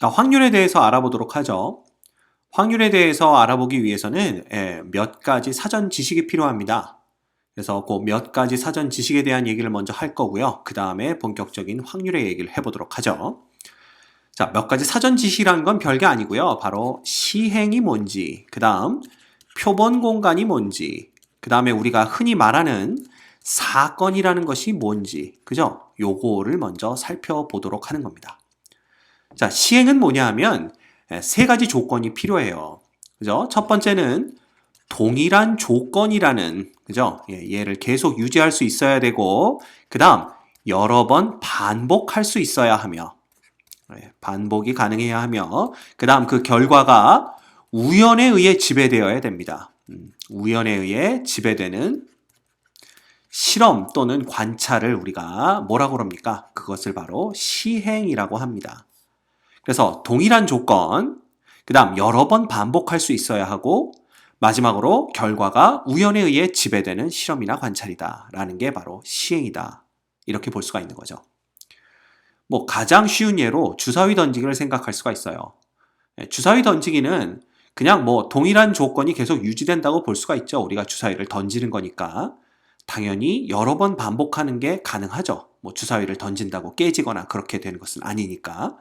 확률에 대해서 알아보도록 하죠. 확률에 대해서 알아보기 위해서는 몇 가지 사전 지식이 필요합니다. 그래서 그 몇 가지 사전 지식에 대한 얘기를 먼저 할 거고요. 그 다음에 본격적인 확률의 얘기를 해보도록 하죠. 자, 몇 가지 사전 지식이라는 건 별게 아니고요. 바로 시행이 뭔지, 그 다음 표본 공간이 뭔지, 그 다음에 우리가 흔히 말하는 사건이라는 것이 뭔지, 그죠? 요거를 먼저 살펴보도록 하는 겁니다. 자, 시행은 뭐냐 하면 세 가지 조건이 필요해요. 그죠? 첫 번째는 동일한 조건이라는, 그죠? 얘를 계속 유지할 수 있어야 되고, 그 다음 여러 번 반복할 수 있어야 하며, 반복이 가능해야 하며, 그 다음 그 결과가 우연에 의해 지배되어야 됩니다. 우연에 의해 지배되는 실험 또는 관찰을 우리가 뭐라고 그럽니까? 그것을 바로 시행이라고 합니다. 그래서 동일한 조건, 그 다음 여러 번 반복할 수 있어야 하고, 마지막으로 결과가 우연에 의해 지배되는 실험이나 관찰이다 라는 게 바로 시행이다, 이렇게 볼 수가 있는 거죠. 가장 쉬운 예로 주사위 던지기를 생각할 수가 있어요. 주사위 던지기는 그냥 동일한 조건이 계속 유지된다고 볼 수가 있죠. 우리가 주사위를 던지는 거니까 당연히 여러 번 반복하는 게 가능하죠. 주사위를 던진다고 깨지거나 그렇게 되는 것은 아니니까.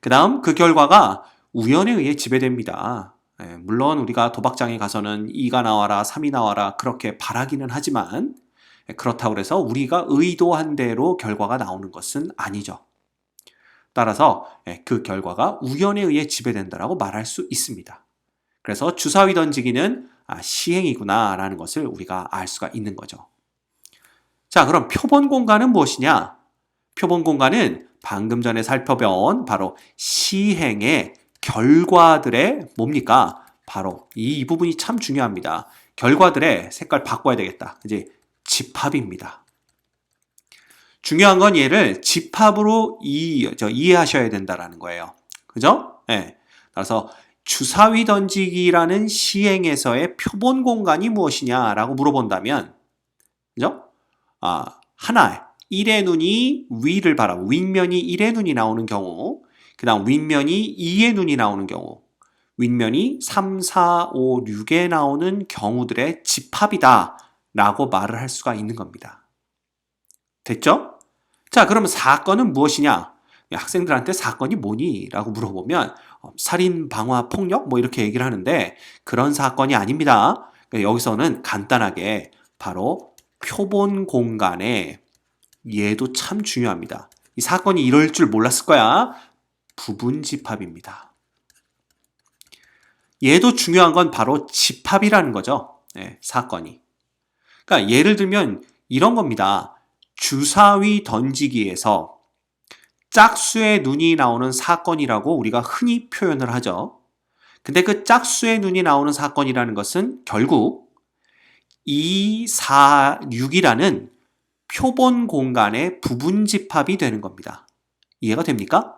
그 다음 그 결과가 우연에 의해 지배됩니다. 물론 우리가 도박장에 가서는 2가 나와라 3이 나와라 그렇게 바라기는 하지만 그렇다고 해서 우리가 의도한 대로 결과가 나오는 것은 아니죠. 따라서 그 결과가 우연에 의해 지배된다라고 말할 수 있습니다. 그래서 주사위 던지기는 시행이구나 라는 것을 우리가 알 수가 있는 거죠. 자, 그럼 표본 공간은 무엇이냐? 표본 공간은 방금 전에 살펴본 바로 시행의 결과들의 뭡니까? 바로 이 부분이 참 중요합니다. 결과들의 색깔 바꿔야 되겠다. 이제 집합입니다. 중요한 건 얘를 집합으로 이해하셔야 된다라는 거예요. 그죠? 네. 따라서 주사위 던지기라는 시행에서의 표본 공간이 무엇이냐라고 물어본다면, 그죠? 하나, 1의 눈이 위를 바라보고 윗면이 1의 눈이 나오는 경우, 그 다음 윗면이 2의 눈이 나오는 경우, 윗면이 3, 4, 5, 6에 나오는 경우들의 집합이다 라고 말을 할 수가 있는 겁니다. 됐죠? 자, 그러면 사건은 무엇이냐? 학생들한테 사건이 뭐니? 라고 물어보면 살인, 방화, 폭력 이렇게 얘기를 하는데 그런 사건이 아닙니다. 여기서는 간단하게 바로 표본 공간에, 얘도 참 중요합니다. 이 사건이 이럴 줄 몰랐을 거야. 부분 집합입니다. 얘도 중요한 건 바로 집합이라는 거죠. 사건이. 그러니까 예를 들면 이런 겁니다. 주사위 던지기에서 짝수의 눈이 나오는 사건이라고 우리가 흔히 표현을 하죠. 근데 그 짝수의 눈이 나오는 사건이라는 것은 결국 2, 4, 6이라는 표본 공간의 부분 집합이 되는 겁니다. 이해가 됩니까?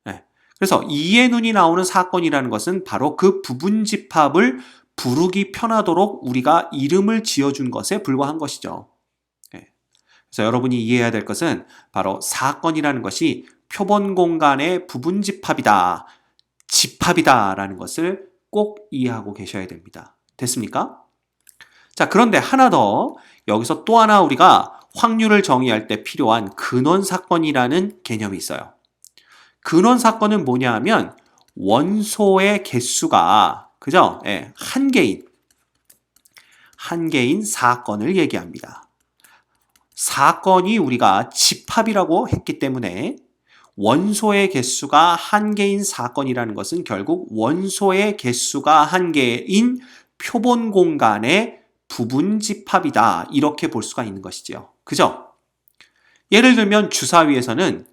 네. 그래서 2의 눈이 나오는 사건이라는 것은 바로 그 부분 집합을 부르기 편하도록 우리가 이름을 지어준 것에 불과한 것이죠. 네. 그래서 여러분이 이해해야 될 것은 바로 사건이라는 것이 표본 공간의 부분 집합이다, 집합이다 라는 것을 꼭 이해하고 계셔야 됩니다. 됐습니까? 자, 그런데 하나 더, 여기서 또 하나 우리가 확률을 정의할 때 필요한 근원사건이라는 개념이 있어요. 근원사건은 뭐냐 하면 원소의 개수가, 그죠? 한 개인 사건을 얘기합니다. 사건이 우리가 집합이라고 했기 때문에 원소의 개수가 한 개인 사건이라는 것은 결국 원소의 개수가 한 개인 표본 공간의 부분 집합이다, 이렇게 볼 수가 있는 것이죠. 그죠? 예를 들면 주사위에서는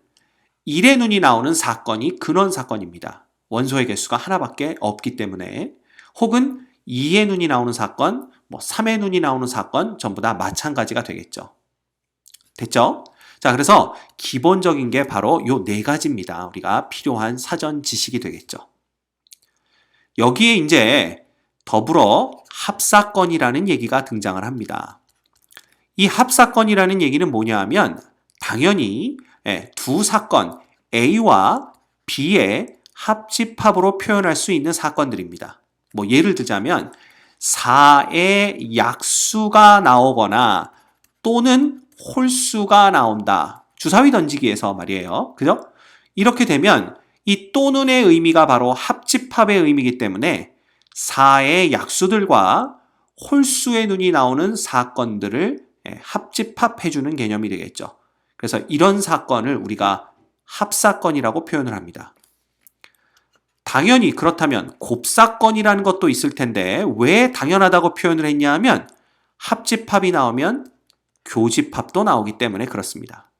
1의 눈이 나오는 사건이 근원 사건입니다. 원소의 개수가 하나밖에 없기 때문에. 혹은 2의 눈이 나오는 사건, 3의 눈이 나오는 사건 전부 다 마찬가지가 되겠죠. 됐죠? 자, 그래서 기본적인 게 바로 요 네 가지입니다. 우리가 필요한 사전 지식이 되겠죠. 여기에 이제 더불어 합사건이라는 얘기가 등장을 합니다. 이 합사건이라는 얘기는 뭐냐 하면 당연히 두 사건 A와 B의 합집합으로 표현할 수 있는 사건들입니다. 뭐 예를 들자면 4의 약수가 나오거나 또는 홀수가 나온다. 주사위 던지기에서 말이에요. 그죠? 이렇게 되면 이 또는의 의미가 바로 합집합의 의미이기 때문에 4의 약수들과 홀수의 눈이 나오는 사건들을 합집합해주는 개념이 되겠죠. 그래서 이런 사건을 우리가 합사건이라고 표현을 합니다. 당연히 그렇다면 곱사건이라는 것도 있을 텐데 왜 당연하다고 표현을 했냐 하면 합집합이 나오면 교집합도 나오기 때문에 그렇습니다.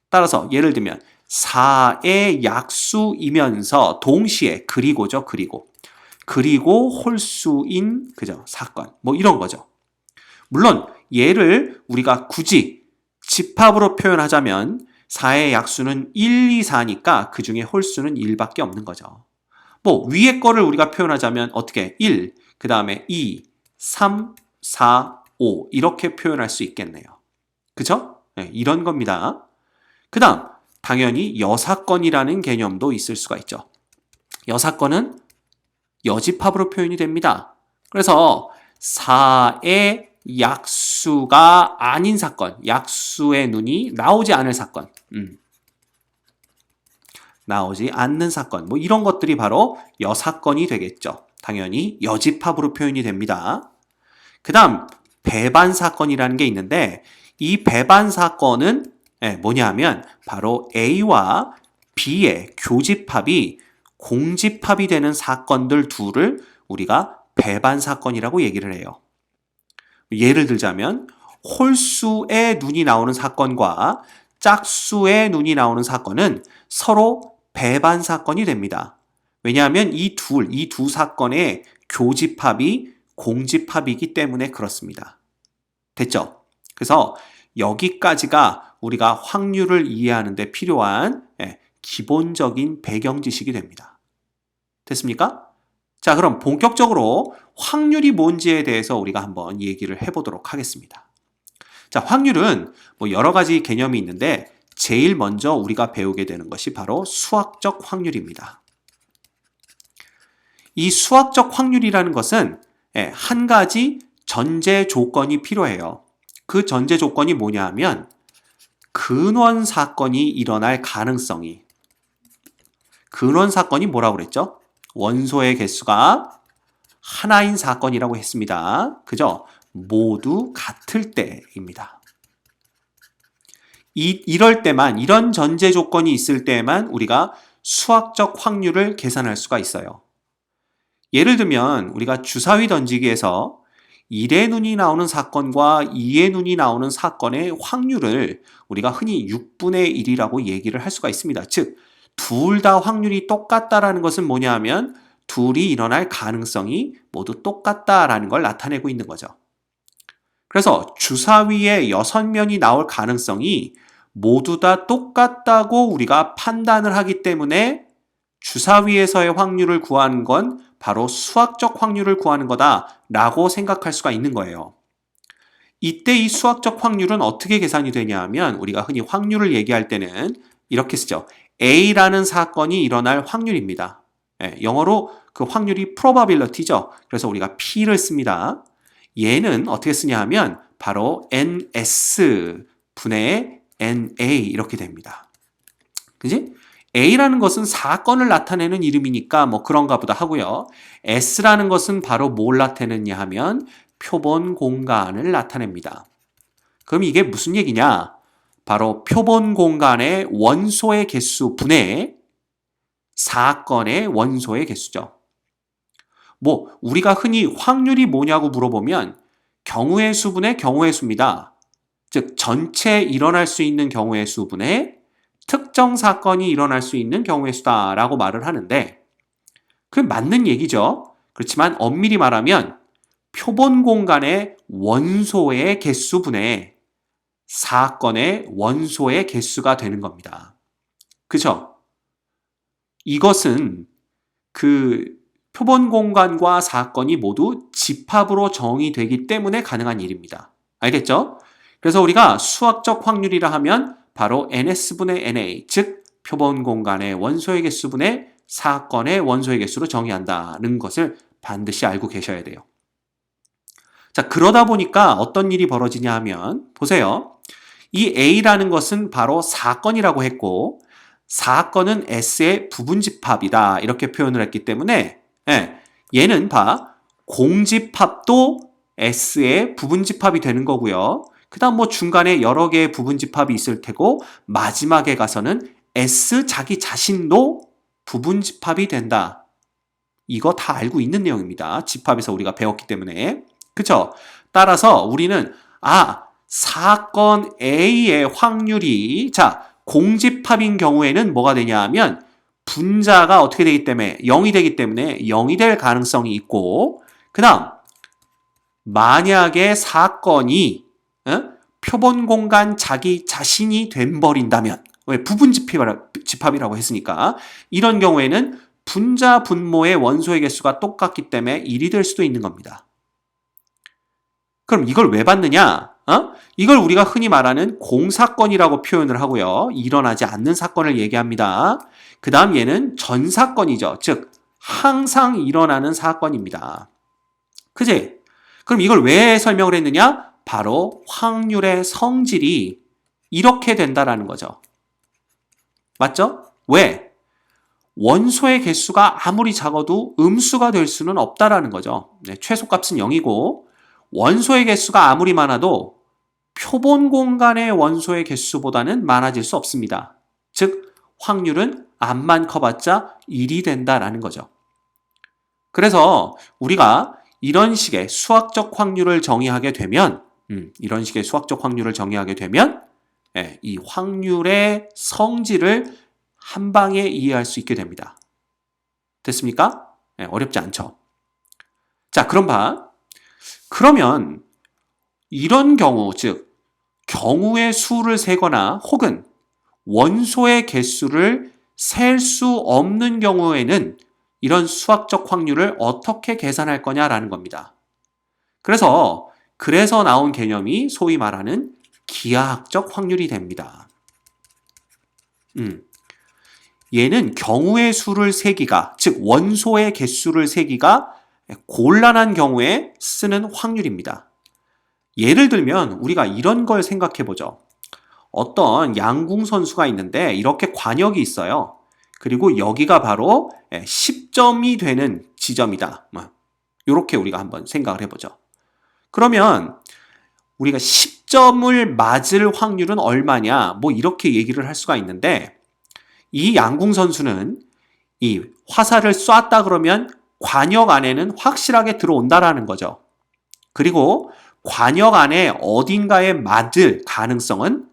따라서 예를 들면 4의 약수이면서 동시에 그리고죠. 그리고 홀수인 그죠 사건 뭐 이런 거죠. 물론 얘를 우리가 굳이 집합으로 표현하자면 4의 약수는 1, 2, 4니까 그 중에 홀수는 1밖에 없는 거죠. 뭐 위에 거를 우리가 표현하자면 어떻게 1, 그 다음에 2, 3, 4, 5 이렇게 표현할 수 있겠네요. 그죠? 네, 이런 겁니다. 그 다음 당연히 여사건이라는 개념도 있을 수가 있죠. 여사건은 여집합으로 표현이 됩니다. 그래서 4의 약수가 아닌 사건, 약수의 눈이 나오지 않을 사건, 나오지 않는 사건, 뭐 이런 것들이 바로 여사건이 되겠죠. 당연히 여집합으로 표현이 됩니다. 그 다음 배반 사건이라는 게 있는데 이 배반 사건은 뭐냐 하면 바로 A와 B의 교집합이 공집합이 되는 사건들 둘을 우리가 배반 사건이라고 얘기를 해요. 예를 들자면 홀수의 눈이 나오는 사건과 짝수의 눈이 나오는 사건은 서로 배반 사건이 됩니다. 왜냐하면 이 두 사건의 교집합이 공집합이기 때문에 그렇습니다. 됐죠? 그래서 여기까지가 우리가 확률을 이해하는 데 필요한 기본적인 배경 지식이 됩니다. 됐습니까? 자, 그럼 본격적으로 확률이 뭔지에 대해서 우리가 한번 얘기를 해보도록 하겠습니다. 자, 확률은 뭐 여러 가지 개념이 있는데 제일 먼저 우리가 배우게 되는 것이 바로 수학적 확률입니다. 이 수학적 확률이라는 것은 한 가지 전제 조건이 필요해요. 그 전제 조건이 뭐냐 하면 근원 사건이 일어날 가능성이 근원 사건이 뭐라고 그랬죠? 원소의 개수가 하나인 사건이라고 했습니다. 그죠? 모두 같을 때입니다. 이럴 때만 이런 전제 조건이 있을 때만 우리가 수학적 확률을 계산할 수가 있어요. 예를 들면 우리가 주사위 던지기에서 1의 눈이 나오는 사건과 2의 눈이 나오는 사건의 확률을 우리가 흔히 6분의 1이라고 얘기를 할 수가 있습니다. 즉, 둘 다 확률이 똑같다라는 것은 뭐냐 하면 둘이 일어날 가능성이 모두 똑같다라는 걸 나타내고 있는 거죠. 그래서 주사위에 6면이 나올 가능성이 모두 다 똑같다고 우리가 판단을 하기 때문에 주사위에서의 확률을 구하는 건 바로 수학적 확률을 구하는 거다라고 생각할 수가 있는 거예요. 이때 이 수학적 확률은 어떻게 계산이 되냐 하면 우리가 흔히 확률을 얘기할 때는 이렇게 쓰죠. A라는 사건이 일어날 확률입니다. 영어로 그 확률이 probability죠. 그래서 우리가 P를 씁니다. 얘는 어떻게 쓰냐 하면 바로 NS 분의 NA 이렇게 됩니다. 그지? A라는 것은 사건을 나타내는 이름이니까 뭐 그런가 보다 하고요. S라는 것은 바로 뭘 나타내느냐 하면 표본 공간을 나타냅니다. 그럼 이게 무슨 얘기냐? 바로 표본 공간의 원소의 개수 분의 사건의 원소의 개수죠. 뭐 우리가 흔히 확률이 뭐냐고 물어보면 경우의 수분의 경우의 수입니다. 즉 전체 일어날 수 있는 경우의 수분의 특정 사건이 일어날 수 있는 경우의 수다라고 말을 하는데 그게 맞는 얘기죠. 그렇지만 엄밀히 말하면 표본 공간의 원소의 개수분의 사건의 원소의 개수가 되는 겁니다. 그죠? 이것은 그 표본 공간과 사건이 모두 집합으로 정의되기 때문에 가능한 일입니다. 알겠죠? 그래서 우리가 수학적 확률이라 하면 바로 NS분의 NA, 즉 표본 공간의 원소의 개수분의 사건의 원소의 개수로 정의한다는 것을 반드시 알고 계셔야 돼요. 자, 그러다 보니까 어떤 일이 벌어지냐 하면 보세요. 이 A라는 것은 바로 사건이라고 했고 사건은 S의 부분집합이다 이렇게 표현을 했기 때문에 얘는 공집합도 S의 부분집합이 되는 거고요. 그 다음 뭐 중간에 여러 개의 부분집합이 있을 테고 마지막에 가서는 S 자기 자신도 부분집합이 된다. 이거 다 알고 있는 내용입니다. 집합에서 우리가 배웠기 때문에. 그쵸? 따라서 우리는 사건 A의 확률이 공집합인 경우에는 뭐가 되냐 하면 분자가 어떻게 되기 때문에 0이 되기 때문에 0이 될 가능성이 있고 그 다음 만약에 사건이 표본 공간 자기 자신이 돼버린다면 왜 부분집합이라고 했으니까 이런 경우에는 분자 분모의 원소의 개수가 똑같기 때문에 1이 될 수도 있는 겁니다. 그럼 이걸 왜 받느냐? 이걸 우리가 흔히 말하는 공사건이라고 표현을 하고요. 일어나지 않는 사건을 얘기합니다. 그 다음 얘는 전사건이죠. 즉 항상 일어나는 사건입니다. 그지? 그럼 이걸 왜 설명을 했느냐? 바로 확률의 성질이 이렇게 된다라는 거죠. 맞죠? 왜? 원소의 개수가 아무리 작아도 음수가 될 수는 없다라는 거죠. 최소값은 0이고 원소의 개수가 아무리 많아도 표본 공간의 원소의 개수보다는 많아질 수 없습니다. 즉 확률은 암만 커봤자 1이 된다라는 거죠. 그래서 우리가 이런 식의 수학적 확률을 정의하게 되면 이 확률의 성질을 한 방에 이해할 수 있게 됩니다. 됐습니까? 어렵지 않죠? 자, 그러면 이런 경우, 즉 경우의 수를 세거나 혹은 원소의 개수를 셀 수 없는 경우에는 이런 수학적 확률을 어떻게 계산할 거냐라는 겁니다. 그래서 나온 개념이 소위 말하는 기하학적 확률이 됩니다. 얘는 경우의 수를 세기가, 즉 원소의 개수를 세기가 곤란한 경우에 쓰는 확률입니다. 예를 들면 우리가 이런 걸 생각해 보죠. 어떤 양궁 선수가 있는데 이렇게 관역이 있어요. 그리고 여기가 바로 10점이 되는 지점이다. 이렇게 우리가 한번 생각을 해보죠. 그러면 우리가 10점을 맞을 확률은 얼마냐? 이렇게 얘기를 할 수가 있는데 이 양궁 선수는 이 화살을 쐈다 그러면 관역 안에는 확실하게 들어온다라는 거죠. 그리고 관역 안에 어딘가에 맞을 가능성은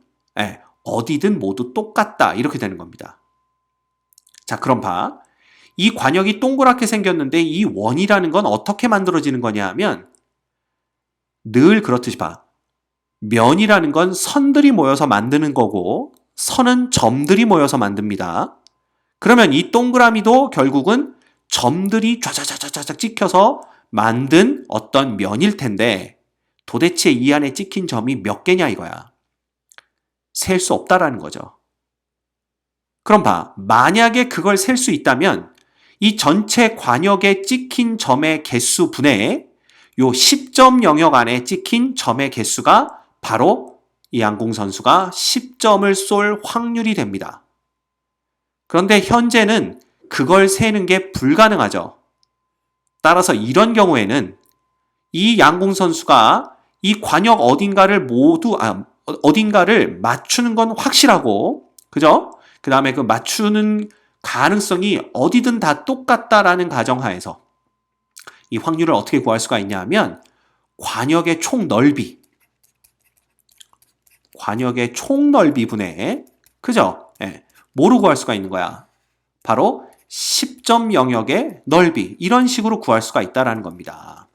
어디든 모두 똑같다 이렇게 되는 겁니다. 자, 그럼 이 관역이 동그랗게 생겼는데 이 원이라는 건 어떻게 만들어지는 거냐 하면 늘 그렇듯이 면이라는 건 선들이 모여서 만드는 거고 선은 점들이 모여서 만듭니다. 그러면 이 동그라미도 결국은 점들이 쫙쫙쫙쫙 찍혀서 만든 어떤 면일 텐데 도대체 이 안에 찍힌 점이 몇 개냐 이거야. 셀 수 없다라는 거죠. 그럼 만약에 그걸 셀 수 있다면 이 전체 관역에 찍힌 점의 개수 분의 요 10점 영역 안에 찍힌 점의 개수가 바로 이 양궁 선수가 10점을 쏠 확률이 됩니다. 그런데 현재는 그걸 세는 게 불가능하죠. 따라서 이런 경우에는 이 양궁 선수가 이 관역 어딘가를 맞추는 건 확실하고, 그죠? 그 다음에 그 맞추는 가능성이 어디든 다 똑같다라는 가정하에서 이 확률을 어떻게 구할 수가 있냐 하면 관역의 총 넓이 분의, 그죠? 뭐로 구할 수가 있는 거야? 바로 10점 영역의 넓이, 이런 식으로 구할 수가 있다는 겁니다.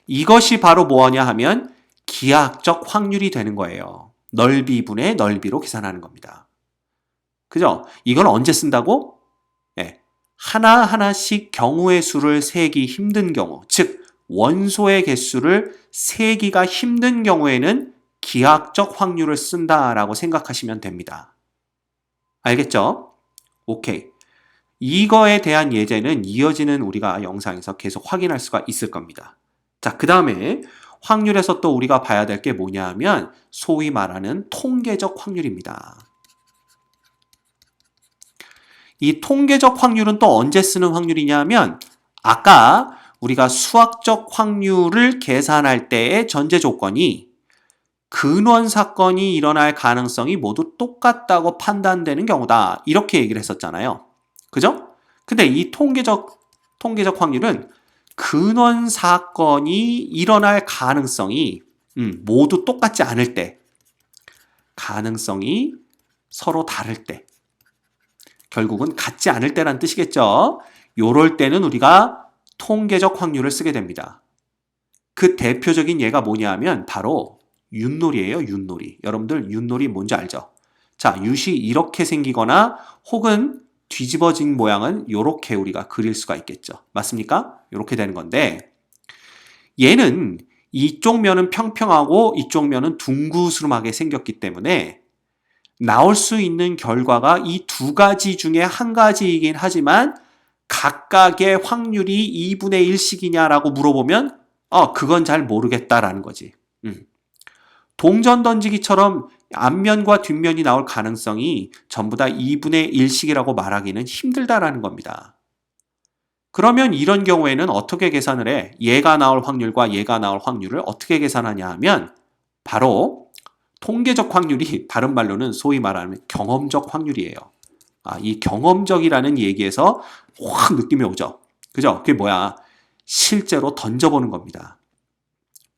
이것이 바로 뭐냐 하면 기하학적 확률이 되는 거예요. 넓이 분의 넓이로 계산하는 겁니다. 그죠? 이건 언제 쓴다고? 하나하나씩 경우의 수를 세기 힘든 경우, 즉 원소의 개수를 세기가 힘든 경우에는 기하학적 확률을 쓴다라고 생각하시면 됩니다. 알겠죠? 오케이. 이거에 대한 예제는 이어지는 우리가 영상에서 계속 확인할 수가 있을 겁니다. 자, 그 다음에 확률에서 또 우리가 봐야 될 게 뭐냐 하면 소위 말하는 통계적 확률입니다. 이 통계적 확률은 또 언제 쓰는 확률이냐 하면 아까 우리가 수학적 확률을 계산할 때의 전제 조건이 근원 사건이 일어날 가능성이 모두 똑같다고 판단되는 경우다. 이렇게 얘기를 했었잖아요. 그죠? 근데 이 통계적 확률은 근원 사건이 일어날 가능성이 모두 똑같지 않을 때, 가능성이 서로 다를 때, 결국은 같지 않을 때란 뜻이겠죠. 요럴 때는 우리가 통계적 확률을 쓰게 됩니다. 그 대표적인 예가 뭐냐 하면 바로 윷놀이예요. 윷놀이. 여러분들 윷놀이 뭔지 알죠? 자, 윷이 이렇게 생기거나 혹은 뒤집어진 모양은 이렇게 우리가 그릴 수가 있겠죠. 맞습니까? 이렇게 되는 건데 얘는 이쪽 면은 평평하고 이쪽 면은 둥그스름하게 생겼기 때문에 나올 수 있는 결과가 이 두 가지 중에 한 가지이긴 하지만 각각의 확률이 2분의 1씩이냐라고 물어보면 그건 잘 모르겠다라는 거지. 동전 던지기처럼 앞면과 뒷면이 나올 가능성이 전부 다 2분의 1씩이라고 말하기는 힘들다라는 겁니다. 그러면 이런 경우에는 어떻게 계산을 해? 얘가 나올 확률과 얘가 나올 확률을 어떻게 계산하냐 하면 바로 통계적 확률이 다른 말로는 소위 말하는 경험적 확률이에요. 이 경험적이라는 얘기에서 확 느낌이 오죠. 그죠? 그게 뭐야? 실제로 던져보는 겁니다.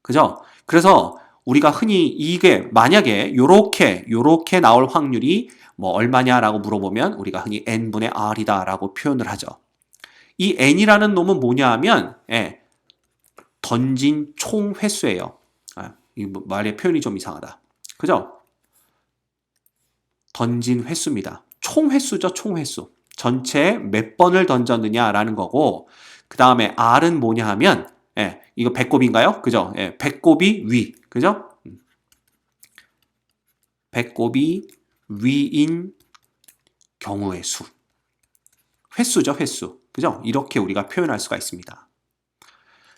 그죠? 그래서 우리가 흔히 이게 만약에 요렇게 나올 확률이 뭐 얼마냐라고 물어보면 우리가 흔히 n분의 r이다라고 표현을 하죠. 이 n이라는 놈은 뭐냐 하면 던진 총 횟수예요. 이 말의 표현이 좀 이상하다. 그죠? 던진 횟수입니다. 총 횟수죠, 총 횟수. 전체 몇 번을 던졌느냐라는 거고 그 다음에 r은 뭐냐 하면 이거 배꼽인가요? 그죠? 배꼽이 위. 그죠? 배꼽이 위인 경우의 수. 횟수죠, 횟수. 그죠? 이렇게 우리가 표현할 수가 있습니다.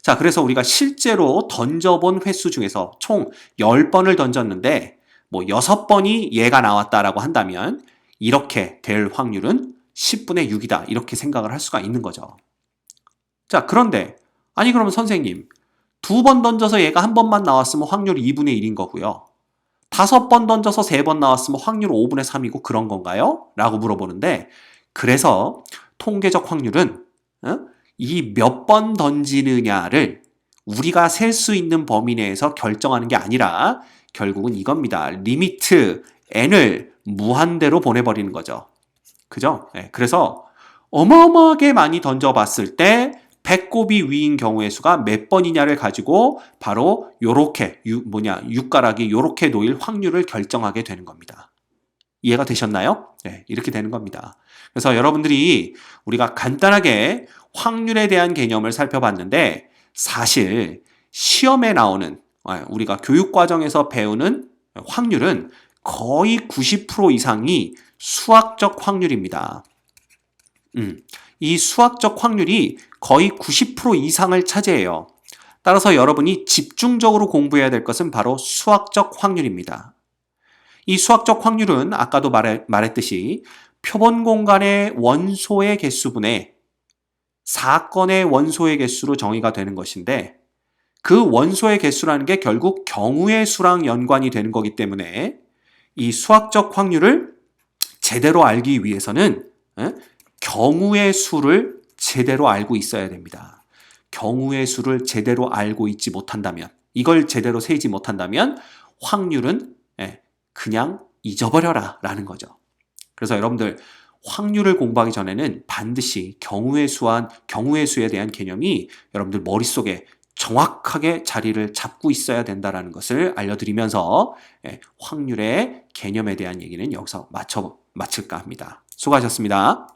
자, 그래서 우리가 실제로 던져본 횟수 중에서 총 10번을 던졌는데 뭐 6번이 얘가 나왔다라고 한다면 이렇게 될 확률은 10분의 6이다. 이렇게 생각을 할 수가 있는 거죠. 자, 그런데 아니 그러면 선생님 2번 던져서 얘가 한 번만 나왔으면 확률이 2분의 1인 거고요. 5번 던져서 3번 나왔으면 확률 5분의 3이고 그런 건가요? 라고 물어보는데 그래서 통계적 확률은 이 몇 번 던지느냐를 우리가 셀 수 있는 범위 내에서 결정하는 게 아니라 결국은 이겁니다. 리미트 n을 무한대로 보내버리는 거죠. 그죠? 그래서 어마어마하게 많이 던져봤을 때 배꼽이 위인 경우의 수가 몇 번이냐를 가지고 바로 요렇게 육가락이 요렇게 놓일 확률을 결정하게 되는 겁니다. 이해가 되셨나요? 이렇게 되는 겁니다. 그래서 여러분들이 우리가 간단하게 확률에 대한 개념을 살펴봤는데 사실 시험에 나오는 우리가 교육과정에서 배우는 확률은 거의 90% 이상이 수학적 확률입니다. 이 수학적 확률이 거의 90% 이상을 차지해요. 따라서 여러분이 집중적으로 공부해야 될 것은 바로 수학적 확률입니다. 이 수학적 확률은 아까도 말했듯이 표본 공간의 원소의 개수분의 사건의 원소의 개수로 정의가 되는 것인데 그 원소의 개수라는 게 결국 경우의 수랑 연관이 되는 거기 때문에 이 수학적 확률을 제대로 알기 위해서는 경우의 수를 제대로 알고 있어야 됩니다. 경우의 수를 제대로 알고 있지 못한다면 이걸 제대로 세지 못한다면 확률은 그냥 잊어버려라 라는 거죠. 그래서 여러분들 확률을 공부하기 전에는 반드시 경우의 수에 대한 개념이 여러분들 머릿속에 정확하게 자리를 잡고 있어야 된다는 것을 알려드리면서 확률의 개념에 대한 얘기는 여기서 마칠까 합니다. 수고하셨습니다.